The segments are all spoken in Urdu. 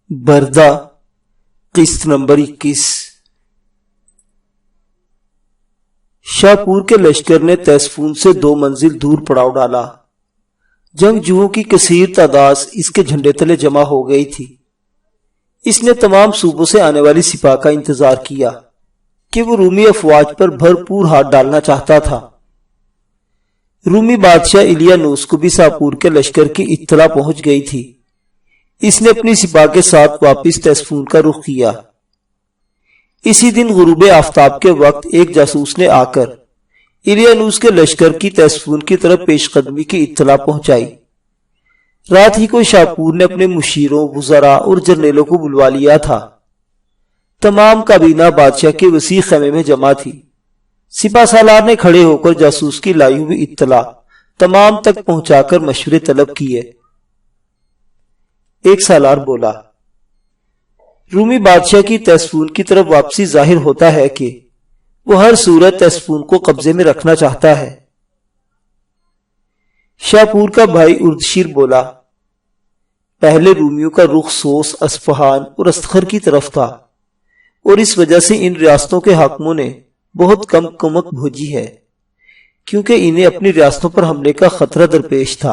بردہ قسط نمبر 21۔ شاپور کے لشکر نے تیسفون سے 2 منزل دور پڑاؤ ڈالا۔ جنگجوؤں کی کثیر تعداد اس کے جھنڈے تلے جمع ہو گئی تھی۔ اس نے تمام صوبوں سے آنے والی سپاہ کا انتظار کیا کہ وہ رومی افواج پر بھرپور ہاتھ ڈالنا چاہتا تھا۔ رومی بادشاہ الیانوس کو بھی شاپور کے لشکر کی اطلاع پہنچ گئی تھی۔ اس نے اپنی سپاہ کے ساتھ واپس تیسفون کا رخ کیا۔ اسی دن غروب آفتاب کے وقت ایک جاسوس نے آ کر الیانوس کے لشکر کی تیسفون کی طرف پیش قدمی کی اطلاع پہنچائی۔ رات ہی کو شاپور نے اپنے مشیروں، وزراء اور جرنیلوں کو بلوا لیا تھا۔ تمام کابینہ بادشاہ کے وسیع خیمے میں جمع تھی۔ سپہ سالار نے کھڑے ہو کر جاسوس کی لائی ہوئی اطلاع تمام تک پہنچا کر مشورے طلب کیے۔ ایک سالار بولا، رومی بادشاہ کی تیسفون کی طرف واپسی ظاہر ہوتا ہے کہ وہ ہر صورت تیسفون کو قبضے میں رکھنا چاہتا ہے۔ شاپور کا بھائی اردشیر بولا، پہلے رومیوں کا رخ سوس، اصفہان اور استخر کی طرف تھا اور اس وجہ سے ان ریاستوں کے حاکموں نے بہت کم کمک بھیجی ہے، کیونکہ انہیں اپنی ریاستوں پر حملے کا خطرہ درپیش تھا،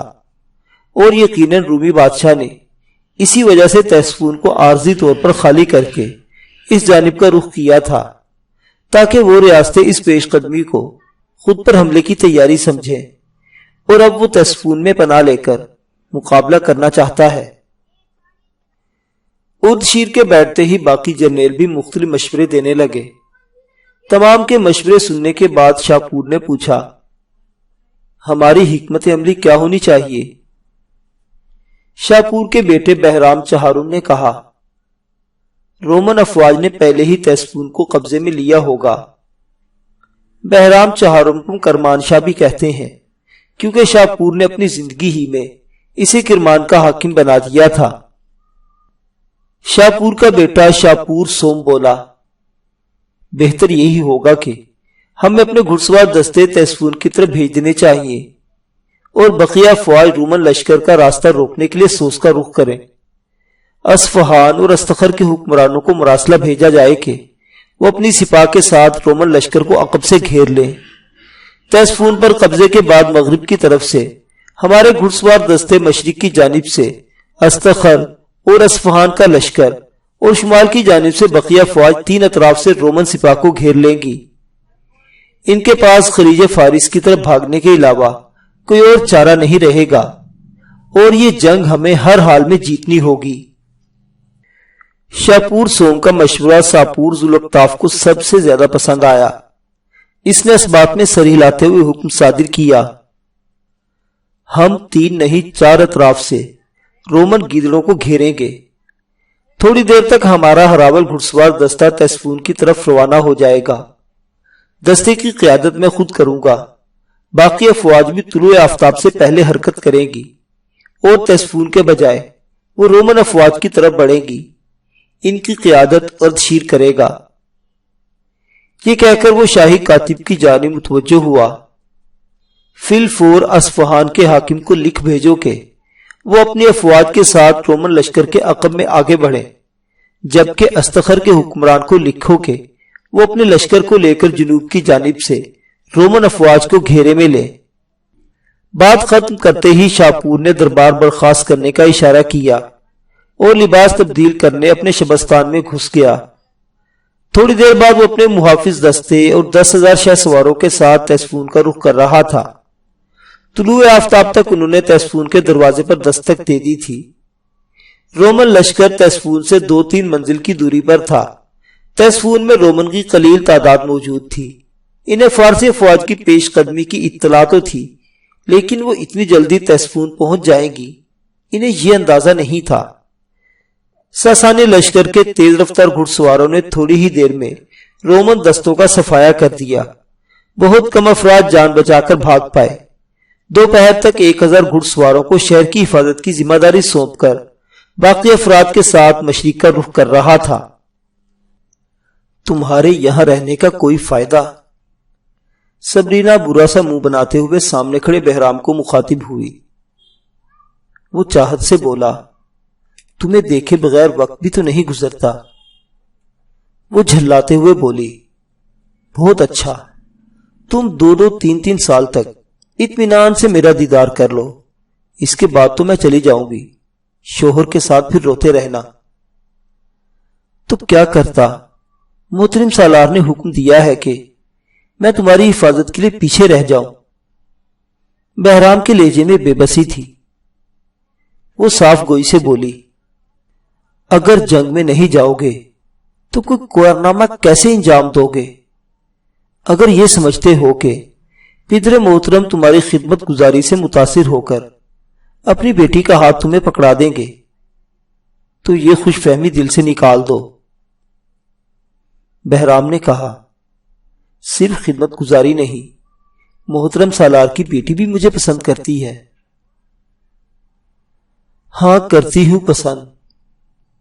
اور یقیناً رومی بادشاہ نے اسی وجہ سے تیسفون کو عارضی طور پر خالی کر کے اس جانب کا رخ کیا تھا تاکہ وہ ریاستیں اس پیش قدمی کو خود پر حملے کی تیاری سمجھیں، اور اب وہ تیسفون میں پناہ لے کر مقابلہ کرنا چاہتا ہے۔ اردشیر کے بیٹھتے ہی باقی جرنیل بھی مختلف مشورے دینے لگے۔ تمام کے مشورے سننے کے بعد شاپور نے پوچھا، ہماری حکمت عملی کیا ہونی چاہیے؟ شاپور کے بیٹے بہرام چہارم نے کہا، رومن افواج نے پہلے ہی تیسفون کو قبضے میں لیا ہوگا۔ بہرام چہارم کو کرمان شاہ بھی کہتے ہیں، کیونکہ شاپور نے اپنی زندگی ہی میں اسے کرمان کا حاکم بنا دیا تھا۔ شاپور کا بیٹا شاپور سوم بولا، بہتر یہی ہوگا کہ ہمیں اپنے گھڑسوار دستے تیسفون کی طرف بھیج دینے چاہیے اور بقیہ فوج رومن لشکر کا راستہ روکنے کے لیے سوس کا رخ کریں۔ اصفہان اور استخر کے حکمرانوں کو مراسلہ بھیجا جائے کہ وہ اپنی سپاہ کے ساتھ رومن لشکر کو عقب سے گھیر لیں۔ تیسفون پر قبضے کے بعد مغرب کی طرف سے ہمارے گھڑسوار دستے مشرق کی جانب سے استخر اور اصفہان کا لشکر اور شمال کی جانب سے بقیہ فوج 3 اطراف سے رومن سپاہ کو گھیر لیں گی۔ ان کے پاس خلیج فارس کی طرف بھاگنے کے علاوہ کوئی اور چارہ نہیں رہے گا، اور یہ جنگ ہمیں ہر حال میں جیتنی ہوگی۔ شاپور سوم کا مشورہ شاپور ذوالفقار کو سب سے زیادہ پسند آیا۔ اس نے اس بات میں سر ہلاتے ہوئے حکم صادر کیا، ہم 3 نہیں 4 اطراف سے رومن گیدڑوں کو گھیریں گے۔ تھوڑی دیر تک ہمارا ہراول گھڑسوار دستہ تیسفون کی طرف روانہ ہو جائے گا۔ دستے کی قیادت میں خود کروں گا، باقی افواج بھی طلوع آفتاب سے پہلے حرکت کریں گی اور تیسفون کے بجائے وہ رومن افواج کی طرف بڑھیں گی۔ ان کی قیادت اردشیر کرے گا۔ یہ کہہ کر وہ شاہی کاتب کی جانب متوجہ ہوا، فی الفور اصفہان کے حاکم کو لکھ بھیجو کہ وہ اپنی افواج کے ساتھ رومن لشکر کے عقب میں آگے بڑھے، جبکہ استخر کے حکمران کو لکھو کہ وہ اپنے لشکر کو لے کر جنوب کی جانب سے رومن افواج کو گھیرے میں لے۔ بات ختم کرتے ہی شاپور نے دربار برخاست کرنے کا اشارہ کیا اور لباس تبدیل کرنے اپنے شبستان میں گھس گیا۔ تھوڑی دیر بعد وہ اپنے محافظ دستے اور 10,000 شہ سواروں کے ساتھ تیسفون کا رخ کر رہا تھا۔ طلوع آفتاب تک انہوں نے تیسفون کے دروازے پر دستک دے دی تھی۔ رومن لشکر تیسفون سے 2-3 منزل کی دوری پر تھا۔ تیسفون میں رومن کی قلیل تعداد موجود تھی۔ انہیں فارسی افواج کی پیش قدمی کی اطلاع تو تھی، لیکن وہ اتنی جلدی تیسفون پہنچ جائیں گی انہیں یہ اندازہ نہیں تھا۔ ساسانی لشکر کے تیز رفتار گھڑسواروں نے تھوڑی ہی دیر میں رومن دستوں کا صفایا کر دیا۔ بہت کم افراد جان بچا کر بھاگ پائے۔ دوپہر تک 1000 گھڑسواروں کو شہر کی حفاظت کی ذمہ داری سونپ کر باقی افراد کے ساتھ مشرق کا رخ کر رہا تھا۔ تمہارے یہاں رہنے کا کوئی فائدہ؟ سبرینا برا سا منہ بناتے ہوئے سامنے کھڑے بہرام کو مخاطب ہوئی۔ وہ چاہت سے بولا، تمہیں دیکھے بغیر وقت بھی تو نہیں گزرتا۔ وہ جھلاتے ہوئے بولی، بہت اچھا، تم 2-3 سال تک اطمینان سے میرا دیدار کر لو، اس کے بعد تو میں چلی جاؤں گی، شوہر کے ساتھ پھر روتے رہنا۔ تو کیا کرتا؟ محترم سالار نے حکم دیا ہے کہ میں تمہاری حفاظت کے لیے پیچھے رہ جاؤں۔ بہرام کے لہجے میں بے بسی تھی۔ وہ صاف گوئی سے بولی، اگر جنگ میں نہیں جاؤ گے تو کوئی کارنامہ کیسے انجام دو گے؟ اگر یہ سمجھتے ہو کہ پدر محترم تمہاری خدمت گزاری سے متاثر ہو کر اپنی بیٹی کا ہاتھ تمہیں پکڑا دیں گے تو یہ خوش فہمی دل سے نکال دو۔ بہرام نے کہا، صرف خدمت گزاری نہیں، محترم سالار کی بیٹی بھی مجھے پسند کرتی ہے۔ ہاں کرتی ہوں پسند۔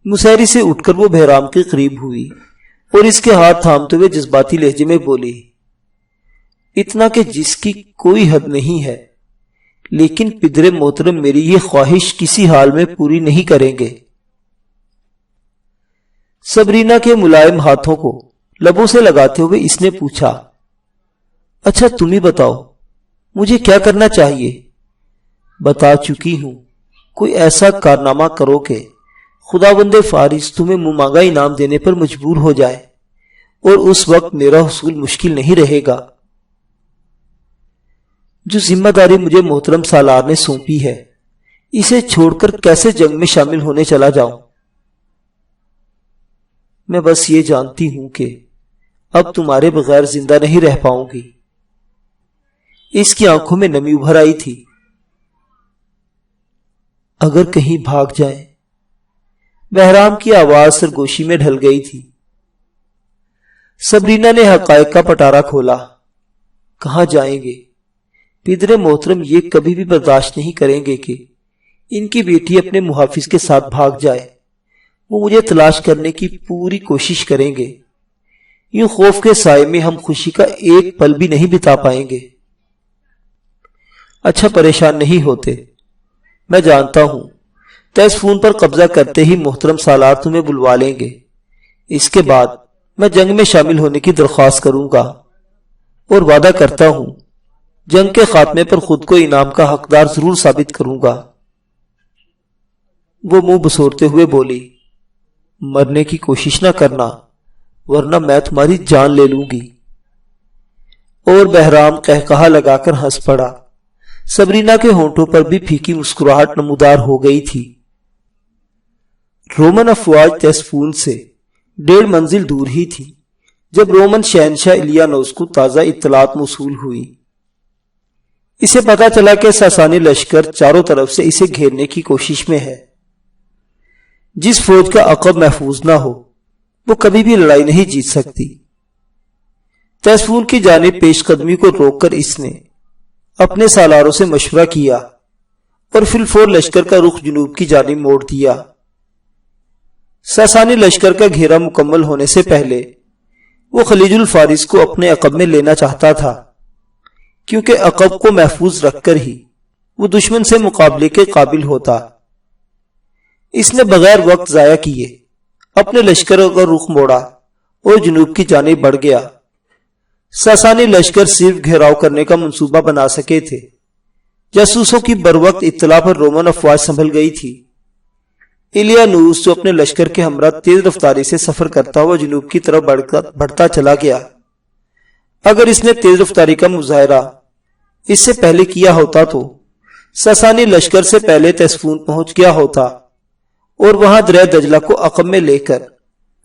مسہری سے اٹھ کر وہ بہرام کے قریب ہوئی اور اس کے ہاتھ تھامتے ہوئے جذباتی لہجے میں بولی، اتنا کہ جس کی کوئی حد نہیں ہے، لیکن پدر محترم میری یہ خواہش کسی حال میں پوری نہیں کریں گے۔ سبرینا کے ملائم ہاتھوں کو لبوں سے لگاتے ہوئے اس نے پوچھا، اچھا تم ہی بتاؤ، مجھے کیا کرنا چاہیے؟ بتا چکی ہوں، کوئی ایسا کارنامہ کرو کہ خداوند فارس تمہیں منہ مانگا انعام دینے پر مجبور ہو جائے، اور اس وقت میرا حصول مشکل نہیں رہے گا۔ جو ذمہ داری مجھے محترم سالار نے سونپی ہے، اسے چھوڑ کر کیسے جنگ میں شامل ہونے چلا جاؤں؟ میں بس یہ جانتی ہوں کہ اب تمہارے بغیر زندہ نہیں رہ پاؤں گی۔ اس کی آنکھوں میں نمی ابھر آئی تھی۔ اگر کہیں بھاگ جائیں؟ بہرام کی آواز سرگوشی میں ڈھل گئی تھی۔ سبرینا نے حقائق کا پٹارا کھولا۔ کہاں جائیں گے؟ پدر محترم یہ کبھی بھی برداشت نہیں کریں گے کہ ان کی بیٹی اپنے محافظ کے ساتھ بھاگ جائے۔ وہ مجھے تلاش کرنے کی پوری کوشش کریں گے۔ یوں خوف کے سائے میں ہم خوشی کا ایک پل بھی نہیں بتا پائیں گے۔ اچھا پریشان نہیں ہوتے، میں جانتا ہوں تیسفون پر قبضہ کرتے ہی محترم سالار تمہیں بلوا لیں گے۔ اس کے بعد میں جنگ میں شامل ہونے کی درخواست کروں گا، اور وعدہ کرتا ہوں جنگ کے خاتمے پر خود کو انعام کا حقدار ضرور ثابت کروں گا۔ وہ منہ بسورتے ہوئے بولی، مرنے کی کوشش نہ کرنا ورنہ میں تمہاری جان لے لوں گی۔ اور بہرام قہقہا لگا کر ہنس پڑا۔ سبرینا کے ہونٹوں پر بھی پھیکی مسکراہٹ نمودار ہو گئی تھی۔ رومن افواج تیسفون سے 1.5 منزل دور ہی تھی جب رومن شہنشاہ الیانوس کو تازہ اطلاعات موصول ہوئی۔ اسے پتا چلا کہ ساسانی لشکر چاروں طرف سے اسے گھیرنے کی کوشش میں ہے۔ جس فوج کا عقب محفوظ نہ ہو وہ کبھی بھی لڑائی نہیں جیت سکتی۔ تیسفون کی جانب پیش قدمی کو روک کر اس نے اپنے سالاروں سے مشورہ کیا اور فی الفور لشکر کا رخ جنوب کی جانب موڑ دیا۔ ساسانی لشکر کا گھیرا مکمل ہونے سے پہلے وہ خلیج الفارس کو اپنے عقب میں لینا چاہتا تھا، کیونکہ عقب کو محفوظ رکھ کر ہی وہ دشمن سے مقابلے کے قابل ہوتا۔ اس نے بغیر وقت ضائع کیے اپنے لشکر کا رخ موڑا اور جنوب کی جانب بڑھ گیا۔ ساسانی لشکر صرف گھیراؤ کرنے کا منصوبہ بنا سکے تھے۔ جاسوسوں کی بروقت اطلاع پر رومن افواج سنبھل گئی تھی۔ الیانوس جو اپنے لشکر کے ہمراہ تیز رفتاری سے سفر کرتا ہوا جنوب کی طرف بڑھتا چلا گیا۔ اگر اس نے تیز رفتاری کا مظاہرہ اس سے پہلے کیا ہوتا تو ساسانی لشکر سے پہلے تیسفون پہنچ گیا ہوتا اور وہاں دریا دجلہ کو عقب میں لے کر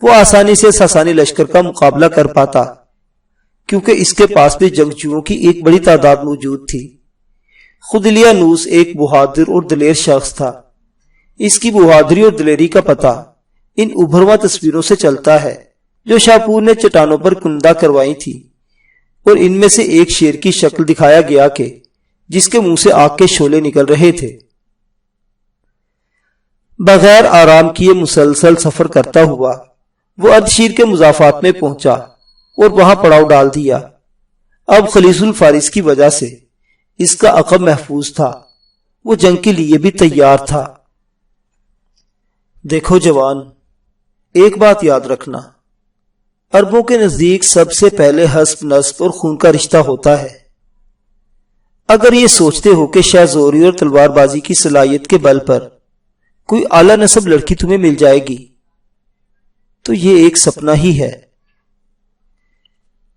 وہ آسانی سے ساسانی لشکر کا مقابلہ کر پاتا، کیونکہ اس کے پاس بھی جنگجوؤں کی ایک بڑی تعداد موجود تھی۔ خود الیانوس ایک بہادر اور دلیر شخص تھا۔ اس کی بہادری اور دلیری کا پتہ ان ابھرواں تصویروں سے چلتا ہے جو شاپور نے چٹانوں پر کندہ کروائی تھی، اور ان میں سے ایک شیر کی شکل دکھایا گیا کہ جس کے منہ سے آگ کے شعلے نکل رہے تھے۔ بغیر آرام کیے مسلسل سفر کرتا ہوا وہ اردشیر کے مضافات میں پہنچا اور وہاں پڑاؤ ڈال دیا۔ اب خلیج الفارس کی وجہ سے اس کا عقب محفوظ تھا، وہ جنگ کے لیے بھی تیار تھا۔ دیکھو جوان، ایک بات یاد رکھنا، عربوں کے نزدیک سب سے پہلے حسب نسب اور خون کا رشتہ ہوتا ہے۔ اگر یہ سوچتے ہو کہ شاہ زوری اور تلوار بازی کی صلاحیت کے بل پر کوئی اعلیٰ نسب لڑکی تمہیں مل جائے گی تو یہ ایک سپنا ہی ہے۔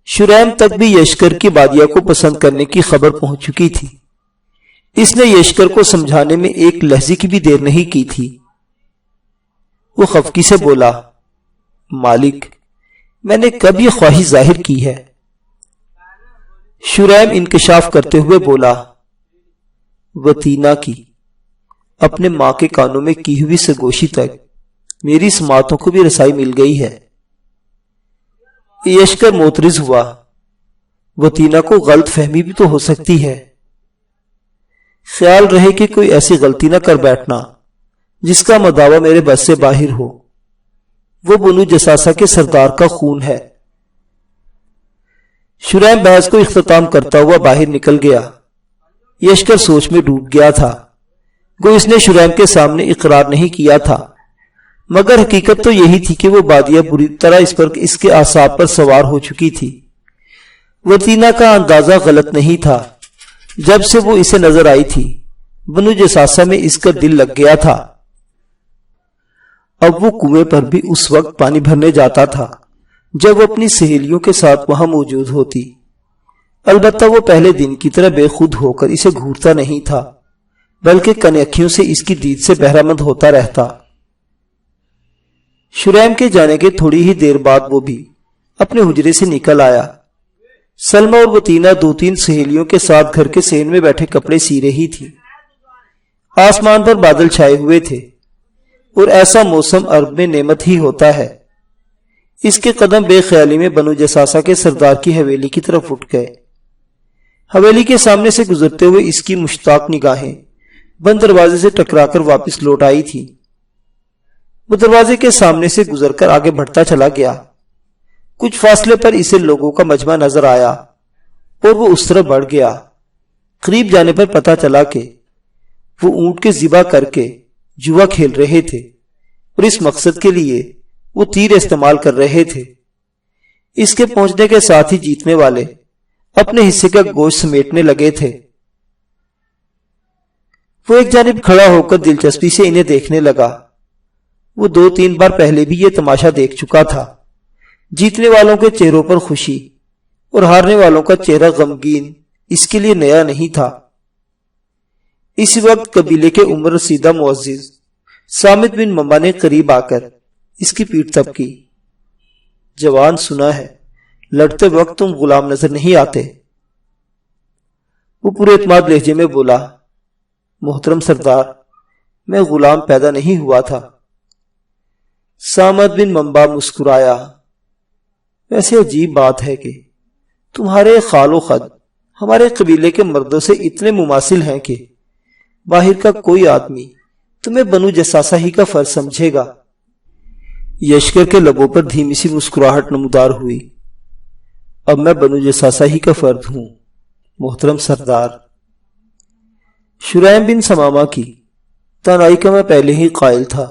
شریم تک بھی یشکر کی بادیہ کو پسند کرنے کی خبر پہنچ چکی تھی۔ اس نے یشکر کو سمجھانے میں ایک لحظے کی بھی دیر نہیں کی تھی۔ وہ خفگی سے بولا، مالک، میں نے کب یہ خواہش ظاہر کی ہے؟ شریم انکشاف کرتے ہوئے بولا، وطینہ کی، اپنے ماں کے کانوں میں کی ہوئی سرگوشی تک میری سماعتوں کو بھی رسائی مل گئی ہے۔ یشکر معترض ہوا، وطینہ کو غلط فہمی بھی تو ہو سکتی ہے۔ خیال رہے کہ کوئی ایسی غلطی نہ کر بیٹھنا جس کا مداوع میرے بس سے باہر ہو۔ وہ بنو جساسہ کے سردار کا خون ہے۔ شریم بحث کو اختتام کرتا ہوا باہر نکل گیا۔ یشکر سوچ میں ڈوب گیا تھا۔ گو اس نے شریم کے سامنے اقرار نہیں کیا تھا، مگر حقیقت تو یہی تھی کہ وہ بادیہ بری طرح اس کے اعصاب پر سوار ہو چکی تھی۔ وطینہ کا اندازہ غلط نہیں تھا۔ جب سے وہ اسے نظر آئی تھی، بنو جساسہ میں اس کا دل لگ گیا تھا۔ اب وہ کنویں پر بھی اس وقت پانی بھرنے جاتا تھا جب وہ اپنی سہیلیوں کے ساتھ وہاں موجود ہوتی۔ البتہ وہ پہلے دن کی طرح بے خود ہو کر اسے گھورتا نہیں تھا، بلکہ کن اکھیوں سے اس کی دید سے بہرہ مند ہوتا رہتا۔ شریم کے جانے کے تھوڑی ہی دیر بعد وہ بھی اپنے حجرے سے نکل آیا۔ سلمہ اور وطینہ 2-3 سہیلیوں کے ساتھ گھر کے صحن میں بیٹھے کپڑے سی رہی تھی۔ آسمان پر بادل چھائے ہوئے تھے اور ایسا موسم عرب میں نعمت ہی ہوتا ہے۔ اس کے قدم بے خیالی میں بنو جساسہ کے سردار کی حویلی کی طرف اٹھ گئے۔ حویلی کے سامنے سے گزرتے ہوئے اس کی مشتاق نگاہیں بند دروازے سے ٹکرا کر واپس لوٹ آئی تھی۔ وہ دروازے کے سامنے سے گزر کر آگے بڑھتا چلا گیا۔ کچھ فاصلے پر اسے لوگوں کا مجمع نظر آیا اور وہ اس طرف بڑھ گیا۔ قریب جانے پر پتا چلا کہ وہ اونٹ کے ذبح کر کے جوا کھیل رہے تھے اور اس مقصد کے لیے وہ تیر استعمال کر رہے تھے۔ اس کے پہنچنے کے ساتھ ہی جیتنے والے اپنے حصے کا گوشت سمیٹنے لگے تھے۔ وہ ایک جانب کھڑا ہو کر دلچسپی سے انہیں دیکھنے لگا۔ وہ 2-3 بار پہلے بھی یہ تماشا دیکھ چکا تھا۔ جیتنے والوں کے چہروں پر خوشی اور ہارنے والوں کا چہرہ غمگین اس کے لیے نیا نہیں تھا۔ اس وقت قبیلے کے عمر رسیدہ معزز سامت بن مما نے قریب آ کر اس کی پیٹھ تھپکی۔ جوان، سنا ہے لڑتے وقت تم غلام نظر نہیں آتے۔ وہ پورے اعتماد لہجے میں بولا، محترم سردار، میں غلام پیدا نہیں ہوا تھا۔ سامت بن ممبا مسکرایا، ویسے عجیب بات ہے کہ تمہارے خال و خد ہمارے قبیلے کے مردوں سے اتنے مماثل ہیں کہ باہر کا کوئی آدمی تمہیں بنو جساسہ ہی کا فرد سمجھے گا۔ یشکر کے لبوں پر دھیمی سی مسکراہٹ نمودار ہوئی۔ اب میں بنو جساسہ ہی کا فرد ہوں، محترم سردار۔ شریم بن سمامہ کی تنہائی کا میں پہلے ہی قائل تھا۔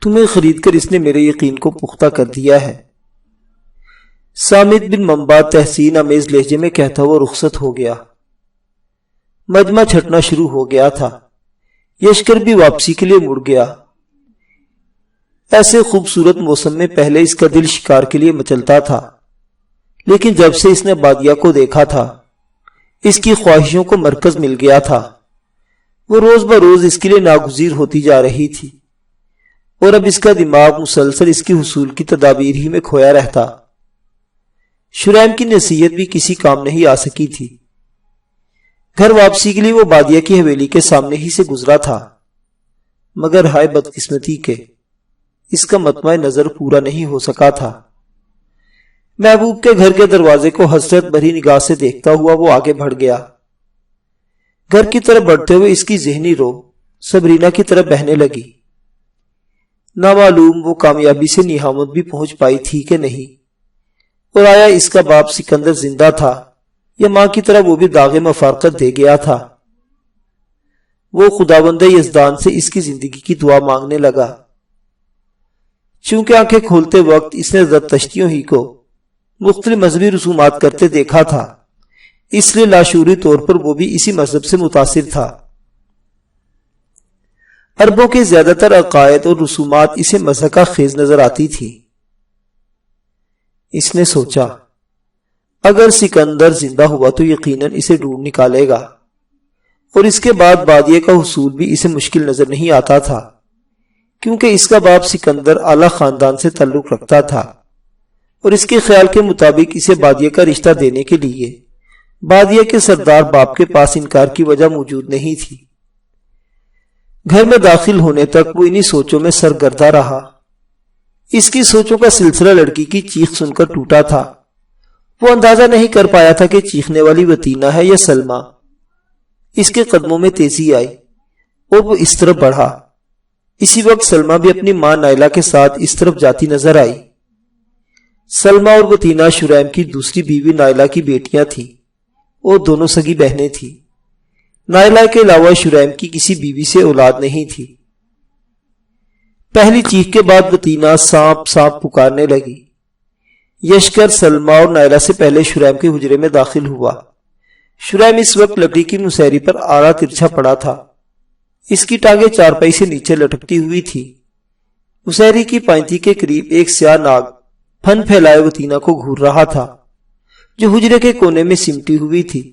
تمہیں خرید کر اس نے میرے یقین کو پختہ کر دیا ہے۔ سامت بن ممبا تحسین امیز لہجے میں کہتا ہوا رخصت ہو گیا۔ مجمع چھٹنا شروع ہو گیا تھا۔ یشکر بھی واپسی کے لیے مڑ گیا۔ ایسے خوبصورت موسم میں پہلے اس کا دل شکار کے لیے مچلتا تھا، لیکن جب سے اس نے بادیہ کو دیکھا تھا، اس کی خواہشوں کو مرکز مل گیا تھا۔ وہ روز بروز اس کے لیے ناگزیر ہوتی جا رہی تھی اور اب اس کا دماغ مسلسل اس کی حصول کی تدابیر ہی میں کھویا رہتا۔ شریم کی نصیحت بھی کسی کام نہیں آ سکی تھی۔ گھر واپسی کے لیے وہ بادیہ کی حویلی کے سامنے ہی سے گزرا تھا، مگر ہائے بدقسمتی کے اس کا مطمع نظر پورا نہیں ہو سکا تھا۔ محبوب کے گھر کے دروازے کو حسرت بھری نگاہ سے دیکھتا ہوا وہ آگے بڑھ گیا۔ گھر کی طرف بڑھتے ہوئے اس کی ذہنی رو سبرینا کی طرف بہنے لگی۔ نامعلوم وہ کامیابی سے نیہامت بھی پہنچ پائی تھی کہ نہیں، اور آیا اس کا باپ سکندر زندہ تھا یا ماں کی طرح وہ بھی داغ مفارقت دے گیا تھا۔ وہ خداوند یزدان سے اس کی زندگی کی دعا مانگنے لگا چونکہ آنکھیں کھولتے وقت اس نے زرتشتیوں ہی کو مختلف مذہبی رسومات کرتے دیکھا تھا، اس لیے لاشعوری طور پر وہ بھی اسی مذہب سے متاثر تھا۔ عربوں کے زیادہ تر عقائد اور رسومات اسے مضحکہ خیز نظر آتی تھی۔ اس نے سوچا اگر سکندر زندہ ہوا تو یقیناً اسے ڈھونڈ نکالے گا، اور اس کے بعد بادیہ کا حصول بھی اسے مشکل نظر نہیں آتا تھا، کیونکہ اس کا باپ سکندر اعلیٰ خاندان سے تعلق رکھتا تھا، اور اس کے خیال کے مطابق اسے بادیہ کا رشتہ دینے کے لیے بادیہ کے سردار باپ کے پاس انکار کی وجہ موجود نہیں تھی۔ گھر میں داخل ہونے تک وہ انہی سوچوں میں سرگردہ رہا۔ اس کی سوچوں کا سلسلہ لڑکی کی چیخ سن کر ٹوٹا تھا۔ وہ اندازہ نہیں کر پایا تھا کہ چیخنے والی وتینہ ہے یا سلمیٰ۔ اس کے قدموں میں تیزی آئی اور وہ اس طرف بڑھا۔ اسی وقت سلمیٰ بھی اپنی ماں نائلہ کے ساتھ اس طرف جاتی نظر آئی۔ سلمیٰ اور وتینہ شریم کی دوسری بیوی نائلہ کی بیٹیاں تھیں اور دونوں سگی بہنیں تھیں۔ نائلہ کے علاوہ شریم کی کسی بیوی سے اولاد نہیں تھی۔ پہلی چیخ کے بعد وتینہ سانپ سانپ پکارنے لگی۔ یشکر سلمیٰ اور نائلہ سے پہلے شریم کے حجرے میں داخل ہوا۔ شریم اس وقت لکڑی کی مسہری پر آڑا ترچھا پڑا تھا۔ اس کی ٹانگیں چارپائی سے نیچے لٹکتی ہوئی تھی۔ مسہری کی پائنتی کے قریب ایک سیاہ ناگ پھن پھیلائے وتینہ کو گھور رہا تھا، جو حجرے کے کونے میں سمٹی ہوئی تھی۔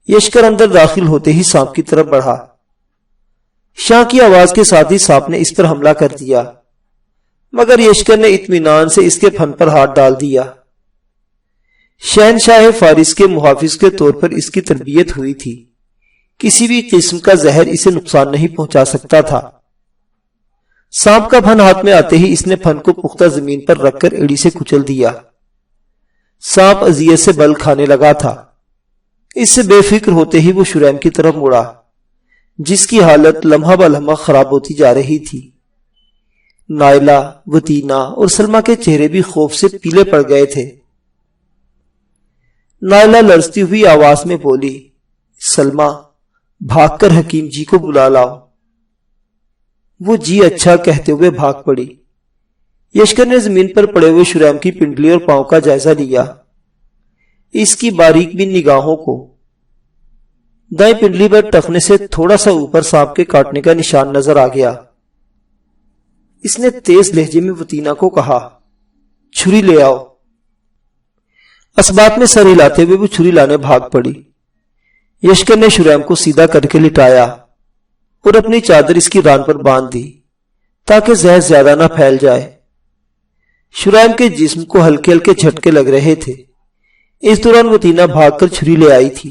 یشکر اندر داخل ہوتے ہی سانپ کی طرف بڑھا۔ شاں کی آواز کے ساتھ ہی سانپ نے اس پر حملہ کر دیا، مگر یشکر نے اطمینان سے اس کے پھن پر ہاتھ ڈال دیا۔ شہنشاہ فارس کے محافظ کے طور پر اس کی تربیت ہوئی تھی، کسی بھی قسم کا زہر اسے نقصان نہیں پہنچا سکتا تھا۔ سانپ کا پھن ہاتھ میں آتے ہی اس نے پھن کو پختہ زمین پر رکھ کر ایڑی سے کچل دیا۔ سانپ اذیت سے بل کھانے لگا تھا۔ اس سے بے فکر ہوتے ہی وہ شریم کی طرف مڑا، جس کی حالت لمحہ بہ لمحہ خراب ہوتی جا رہی تھی۔ نائلہ، وتینہ اور سلمیٰ کے چہرے بھی خوف سے پیلے پڑ گئے تھے۔ نائلہ لرزتی ہوئی آواز میں بولی، سلمیٰ، بھاگ کر حکیم جی کو بلا لاؤ۔ وہ جی اچھا کہتے ہوئے بھاگ پڑی۔ یشکر نے زمین پر پڑے ہوئے شریم کی پنڈلی اور پاؤں کا جائزہ لیا۔ اس کی باریک بین نگاہوں کو دائیں پنڈلی پر ٹخنے سے تھوڑا سا اوپر سانپ کے کاٹنے کا نشان نظر آ گیا۔ اس نے تیز لہجے میں وتینہ کو کہا، چھری لے آؤ۔ اسبات میں سر ہلاتے ہوئے وہ چھری لانے بھاگ پڑی۔ یشکر نے شریم کو سیدھا کر کے لٹایا اور اپنی چادر اس کی ران پر باندھ دی تاکہ زہر زیادہ نہ پھیل جائے۔ شریم کے جسم کو ہلکے ہلکے جھٹکے لگ رہے تھے۔ اس دوران وتینہ بھاگ کر چھری لے آئی تھی۔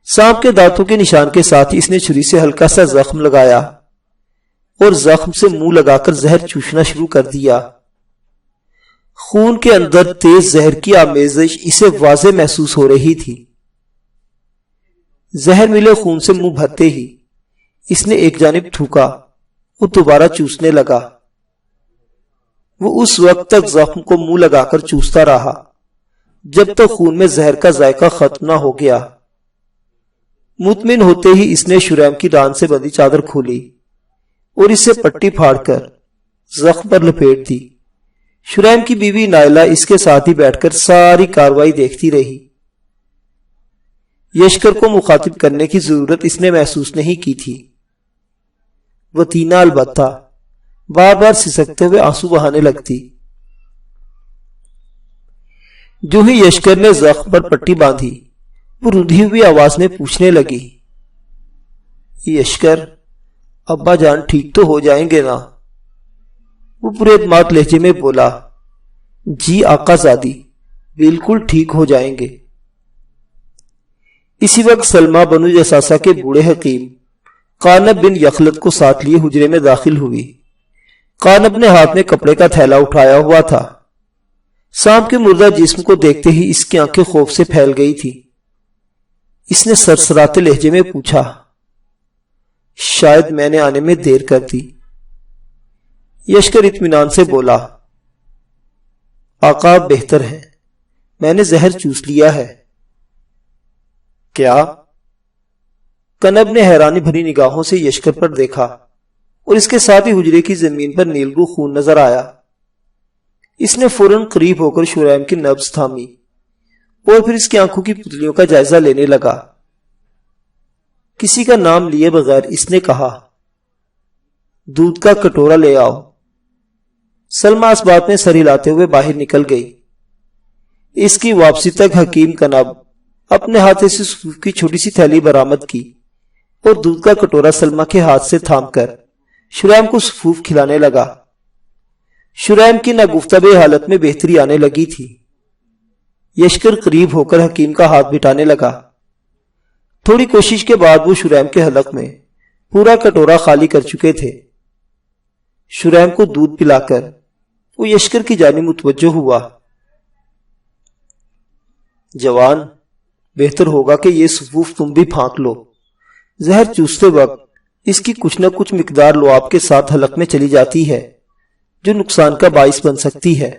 سانپ کے دانتوں کے نشان کے ساتھ ہی اس نے چھری سے ہلکا سا زخم لگایا اور زخم سے منہ لگا کر زہر چوسنا شروع کر دیا۔ خون کے اندر تیز زہر کی آمیزش اسے واضح محسوس ہو رہی تھی۔ زہر ملے خون سے منہ بھرتے ہی اس نے ایک جانب تھوکا اور دوبارہ چوسنے لگا۔ وہ اس وقت تک زخم کو منہ لگا کر چوستا رہا جب تک خون میں زہر کا ذائقہ ختم نہ ہو گیا۔ مطمئن ہوتے ہی اس نے شریم کی ران سے بندھی چادر کھولی اور اسے پٹی پھاڑ کر زخم پر لپیٹ دی۔ شریم کی بیوی نائلہ اس کے ساتھ ہی بیٹھ کر ساری کاروائی دیکھتی رہی۔ یشکر کو مخاطب کرنے کی ضرورت اس نے محسوس نہیں کی تھی۔ وتینہ البتہ بار بار سسکتے ہوئے آنسو بہانے لگتی۔ جو ہی یشکر نے زخم پر پٹی باندھی، وہ رندھی ہوئی آواز میں پوچھنے لگی، یشکر، ابا جان ٹھیک تو ہو جائیں گے نا؟ وہ پورے اعتماد لہجے میں بولا، جی آقا زادی، بالکل ٹھیک ہو جائیں گے۔ اسی وقت سلمیٰ بنو جساسہ کے بوڑھے حکیم قانب بن یخلد کو ساتھ لیے حجرے میں داخل ہوئی۔ قانب نے ہاتھ میں کپڑے کا تھیلا اٹھایا ہوا تھا۔ سانپ کے مردہ جسم کو دیکھتے ہی اس کی آنکھیں خوف سے پھیل گئی تھی۔ اس نے سرسراتے لہجے میں پوچھا، شاید میں نے آنے میں دیر کر دی۔ یشکر اطمینان سے بولا، آقا بہتر ہے، میں نے زہر چوس لیا ہے۔ کیا؟ کنب نے حیرانی بھری نگاہوں سے یشکر پر دیکھا۔ اور اس کے ساتھ ہی حجرے کی زمین پر نیلگو خون نظر آیا۔ اس نے فوراً قریب ہو کر شریم کی نبض تھامی اور پھر اس کی آنکھوں کی پتلیوں کا جائزہ لینے لگا۔ کسی کا نام لیے بغیر اس نے کہا، دودھ کا کٹورا لے آؤ۔ سلمہ اس بات میں سر ہلاتے ہوئے باہر نکل گئی۔ اس کی واپسی تک حکیم کنب اپنے ہاتھ سے صفوف کی چھوٹی سی تھیلی برآمد کی اور دودھ کا کٹورا سلمہ کے ہاتھ سے تھام کر شریم کو صفوف کھلانے لگا۔ شریم کی ناگفتہ حالت میں بہتری آنے لگی تھی۔ یشکر قریب ہو کر حکیم کا ہاتھ بٹانے لگا۔ تھوڑی کوشش کے بعد وہ شریم کے حلق میں پورا کٹورا خالی کر چکے تھے۔ شریم کو دودھ پلا کر وہ یشکر کی جانب متوجہ ہوا۔ جوان، بہتر ہوگا کہ یہ صفوف تم بھی پھانک لو۔ زہر چوستے وقت اس کی کچھ نہ کچھ مقدار لعاب کے ساتھ حلق میں چلی جاتی ہے جو نقصان کا باعث بن سکتی ہے۔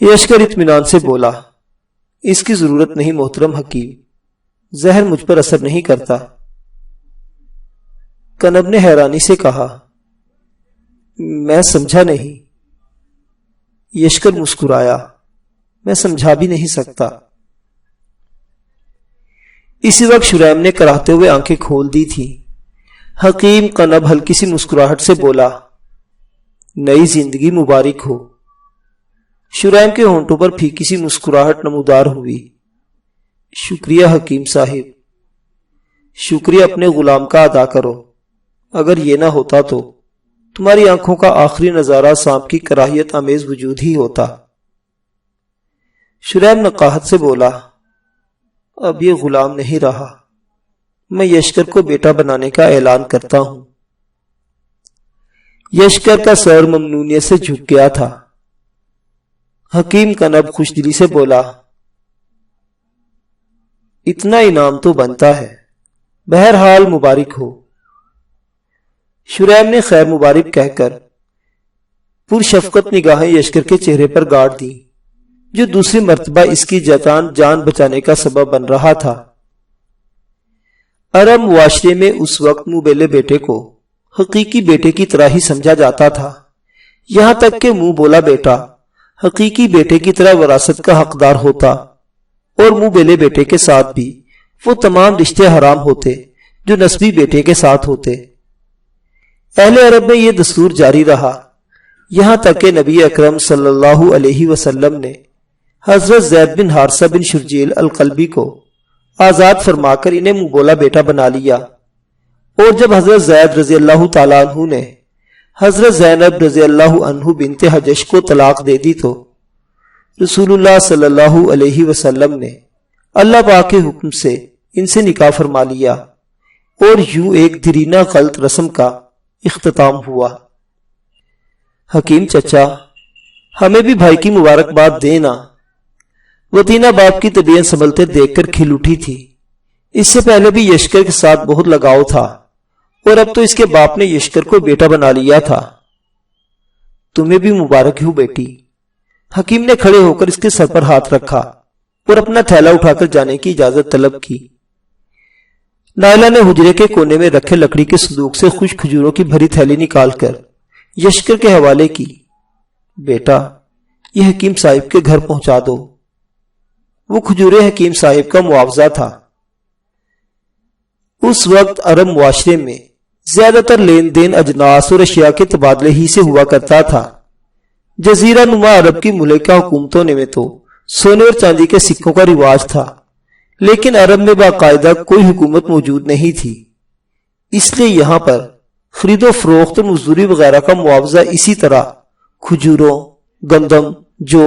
یشکر اطمینان سے بولا، اس کی ضرورت نہیں محترم حکیم، زہر مجھ پر اثر نہیں کرتا۔ کنب نے حیرانی سے کہا، میں سمجھا نہیں۔ یشکر مسکرایا، میں سمجھا بھی نہیں سکتا۔ اسی وقت شریم نے کراہتے ہوئے آنکھیں کھول دی تھی۔ حکیم کنب ہلکی سی مسکراہٹ سے بولا، نئی زندگی مبارک ہو۔ شریم کے ہونٹوں پر پھیکی سی مسکراہٹ نمودار ہوئی۔ شکریہ حکیم صاحب، شکریہ اپنے غلام کا ادا کرو، اگر یہ نہ ہوتا تو تمہاری آنکھوں کا آخری نظارہ سانپ کی کراہیت آمیز وجود ہی ہوتا۔ شریم نقاہت سے بولا، اب یہ غلام نہیں رہا، میں یشکر کو بیٹا بنانے کا اعلان کرتا ہوں۔ یشکر کا سر ممنونیت سے جھک گیا تھا۔ حکیم کنب خوش دلی سے بولا، اتنا انعام تو بنتا ہے، بہرحال مبارک ہو۔ شریم نے خیر مبارک کہہ کر پرشفقت نگاہیں یشکر کے چہرے پر گاڑ دی، جو دوسری مرتبہ اس کی جان بچانے کا سبب بن رہا تھا۔ عرب معاشرے میں اس وقت منہ بولے بیٹے کو حقیقی بیٹے کی طرح ہی سمجھا جاتا تھا، یہاں تک کہ منہ بولا بیٹا حقیقی بیٹے کی طرح وراثت کا حقدار ہوتا، اور منہ بولے بیٹے کے ساتھ بھی وہ تمام رشتے حرام ہوتے جو نسبی بیٹے کے ساتھ ہوتے۔ اہل عرب میں یہ دستور جاری رہا، یہاں تک کہ نبی اکرم صلی اللہ علیہ وسلم نے حضرت زید بن حارثہ بن شرجیل القلبی کو آزاد فرما کر انہیں منہ بولا بیٹا بنا لیا، اور جب حضرت زید رضی اللہ تعالیٰ عنہ نے حضرت زینب رضی اللہ عنہ بنت حجش کو طلاق دے دی تو رسول اللہ صلی اللہ علیہ وسلم نے اللہ پاک کے حکم سے ان سے نکاح فرما لیا، اور یوں ایک دیرینہ غلط رسم کا اختتام ہوا۔ حکیم چچا، ہمیں بھی بھائی کی مبارکباد دینا۔ وطینہ باپ کی طبیعت سنبھلتے دیکھ کر کھل اٹھی تھی۔ اس سے پہلے بھی یشکر کے ساتھ بہت لگاؤ تھا، اور اب تو اس کے باپ نے یشکر کو بیٹا بنا لیا تھا۔ تمہیں بھی مبارک ہو بیٹی۔ حکیم نے کھڑے ہو کر اس کے سر پر ہاتھ رکھا اور اپنا تھیلا اٹھا کر جانے کی اجازت طلب کی۔ نائلہ نے حجرے کے کونے میں رکھے لکڑی کے صندوق سے خشک کھجوروں کی بھری تھیلی نکال کر یشکر کے حوالے کی۔ بیٹا، یہ حکیم صاحب کے گھر پہنچا دو۔ وہ کھجوریں حکیم صاحب کا معاوضہ تھا۔ اس وقت عرب معاشرے میں زیادہ تر لین دین اجناس اور اشیاء کے تبادلے ہی سے ہوا کرتا تھا۔ جزیرہ نما عرب کی ملکہ حکومتوں میں تو سونے اور چاندی کے سکوں کا رواج تھا، لیکن عرب میں باقاعدہ کوئی حکومت موجود نہیں تھی، اس لیے یہاں پر خرید و فروخت اور مزدوری وغیرہ کا معاوضہ اسی طرح کھجوروں، گندم، جو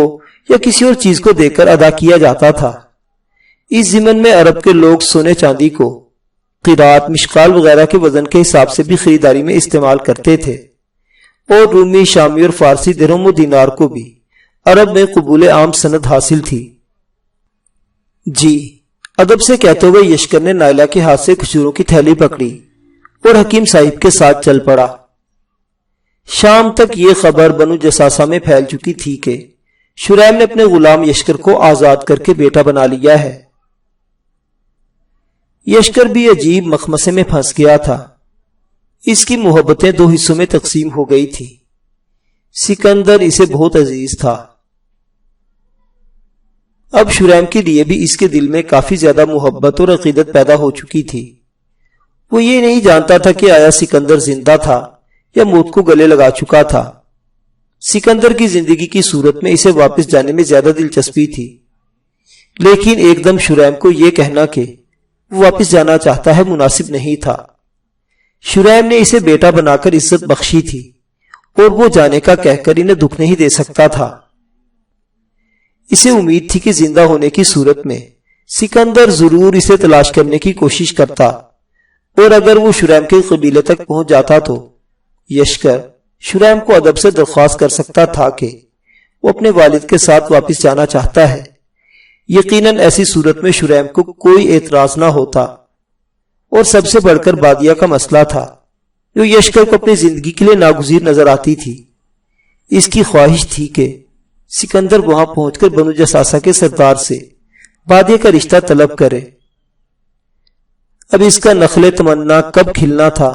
یا کسی اور چیز کو دے کر ادا کیا جاتا تھا۔ اس ضمن میں عرب کے لوگ سونے چاندی کو قیرات، مشقال وغیرہ کے وزن کے حساب سے بھی خریداری میں استعمال کرتے تھے، اور رومی، شامی اور فارسی درہم و دینار کو بھی عرب میں قبول عام سند حاصل تھی۔ جی، ادب سے کہتے ہوئے یشکر نے نائلہ کے ہاتھ سے کھجوروں کی تھیلی پکڑی اور حکیم صاحب کے ساتھ چل پڑا۔ شام تک یہ خبر بنو جساسہ میں پھیل چکی تھی کہ شریم نے اپنے غلام یشکر کو آزاد کر کے بیٹا بنا لیا ہے۔ یشکر بھی عجیب مخمسے میں پھنس گیا تھا۔ اس کی محبتیں دو حصوں میں تقسیم ہو گئی تھی۔ سکندر اسے بہت عزیز تھا۔ اب شریم کے لیے بھی اس کے دل میں کافی زیادہ محبت اور عقیدت پیدا ہو چکی تھی۔ وہ یہ نہیں جانتا تھا کہ آیا سکندر زندہ تھا یا موت کو گلے لگا چکا تھا۔ سکندر کی زندگی کی صورت میں اسے واپس جانے میں زیادہ دلچسپی تھی، لیکن ایک دم شریم کو یہ کہنا کہ وہ واپس جانا چاہتا ہے مناسب نہیں تھا۔ شریم نے اسے بیٹا بنا کر عزت بخشی تھی اور وہ جانے کا کہہ کر انہیں دکھ نہیں دے سکتا تھا۔ اسے امید تھی کہ زندہ ہونے کی صورت میں سکندر ضرور اسے تلاش کرنے کی کوشش کرتا، اور اگر وہ شریم کے قبیلے تک پہنچ جاتا تو یشکر شریم کو ادب سے درخواست کر سکتا تھا کہ وہ اپنے والد کے ساتھ واپس جانا چاہتا ہے۔ یقیناً ایسی صورت میں شریم کو کوئی اعتراض نہ ہوتا، اور سب سے بڑھ کر بادیہ کا مسئلہ تھا جو یشکر کو اپنی زندگی کے لیے ناگزیر نظر آتی تھی۔ اس کی خواہش تھی کہ سکندر وہاں پہنچ کر بنو جساسا کے سردار سے بادیہ کا رشتہ طلب کرے۔ اب اس کا نخل تمنا کب کھلنا تھا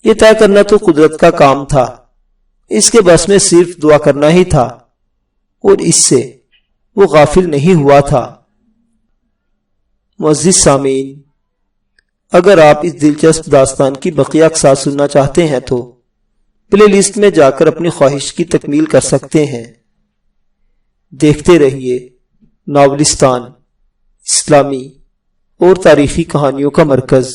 یہ طے کرنا تو قدرت کا کام تھا۔ اس کے بس میں صرف دعا کرنا ہی تھا، اور اس سے وہ غافل نہیں ہوا تھا۔ معزز سامعین، اگر آپ اس دلچسپ داستان کی بقیہ اقساط سننا چاہتے ہیں تو پلے لسٹ میں جا کر اپنی خواہش کی تکمیل کر سکتے ہیں۔ دیکھتے رہیے ناولستان، اسلامی اور تاریخی کہانیوں کا مرکز۔